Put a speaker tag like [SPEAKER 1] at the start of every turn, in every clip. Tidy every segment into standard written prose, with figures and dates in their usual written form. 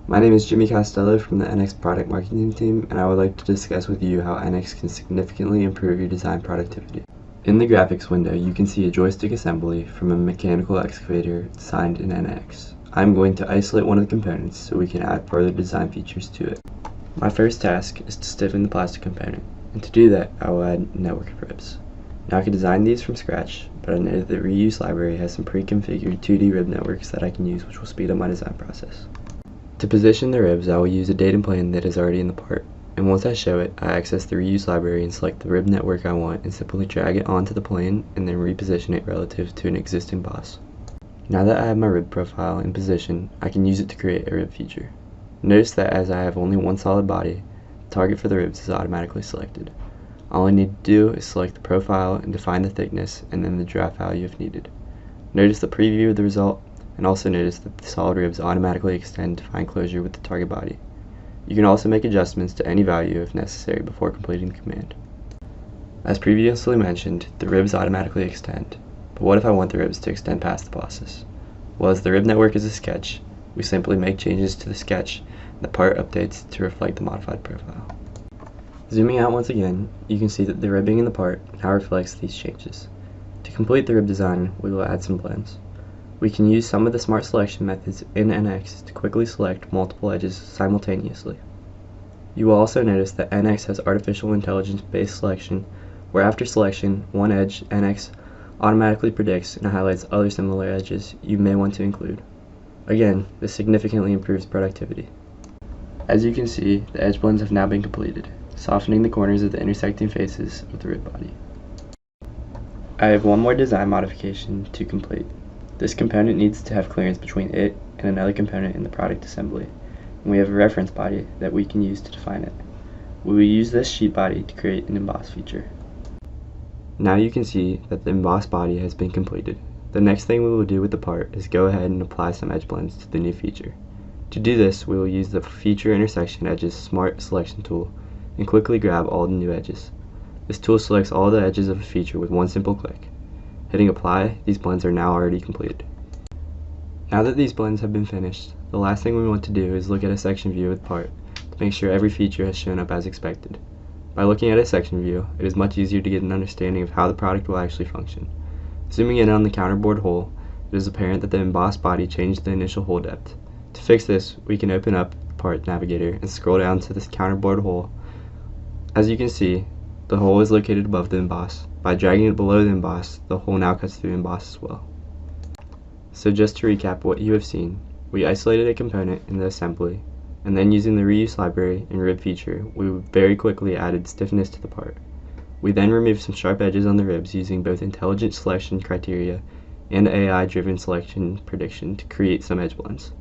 [SPEAKER 1] My name is Jimmy Costello from the NX Product Marketing Team, and I would like to discuss with you how NX can significantly improve your design productivity. In the graphics window, you can see a joystick assembly from a mechanical excavator designed in NX. I'm going to isolate one of the components so we can add further design features to it. My first task is to stiffen the plastic component, and to do that, I will add a network of ribs. Now I can design these from scratch, but I know that the reuse library has some pre-configured 2D rib networks that I can use, which will speed up my design process. To position the ribs, I will use a datum plane that is already in the part, and once I show it, I access the reuse library and select the rib network I want and simply drag it onto the plane and then reposition it relative to an existing boss. Now that I have my rib profile in position, I can use it to create a rib feature. Notice that as I have only one solid body, the target for the ribs is automatically selected. All I need to do is select the profile and define the thickness and then the draft value if needed. Notice the preview of the result, and also notice that the solid ribs automatically extend to find closure with the target body. You can also make adjustments to any value if necessary before completing the command. As previously mentioned, the ribs automatically extend, but what if I want the ribs to extend past the bosses? Well, as the rib network is a sketch, we simply make changes to the sketch and the part updates to reflect the modified profile. Zooming out once again, you can see that the ribbing in the part now reflects these changes. To complete the rib design, we will add some blends. We can use some of the smart selection methods in NX to quickly select multiple edges simultaneously. You will also notice that NX has artificial intelligence-based selection, where after selection, one edge NX automatically predicts and highlights other similar edges you may want to include. Again, this significantly improves productivity. As you can see, the edge blends have now been completed, softening the corners of the intersecting faces of the rib body. I have one more design modification to complete. This component needs to have clearance between it and another component in the product assembly, and we have a reference body that we can use to define it. We will use this sheet body to create an emboss feature. Now you can see that the emboss body has been completed. The next thing we will do with the part is go ahead and apply some edge blends to the new feature. To do this, we will use the Feature Intersection Edges Smart Selection tool and quickly grab all the new edges. This tool selects all the edges of a feature with one simple click. Hitting apply, these blends are now already completed. Now that these blends have been finished, the last thing we want to do is look at a section view of the part to make sure every feature has shown up as expected. By looking at a section view, it is much easier to get an understanding of how the product will actually function. Zooming in on the counterbore hole, it is apparent that the embossed body changed the initial hole depth. To fix this, we can open up the part navigator and scroll down to this counterbore hole. As you can see, the hole is located above the emboss. By dragging it below the emboss, the hole now cuts through the emboss as well. So just to recap what you have seen, we isolated a component in the assembly, and then using the reuse library and rib feature, we very quickly added stiffness to the part. We then removed some sharp edges on the ribs using both intelligent selection criteria and AI-driven selection prediction to create some edge blends.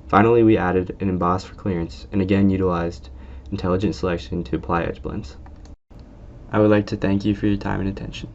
[SPEAKER 1] Finally, we added an emboss for clearance, and again utilized intelligent selection to apply edge blends. I would like to thank you for your time and attention.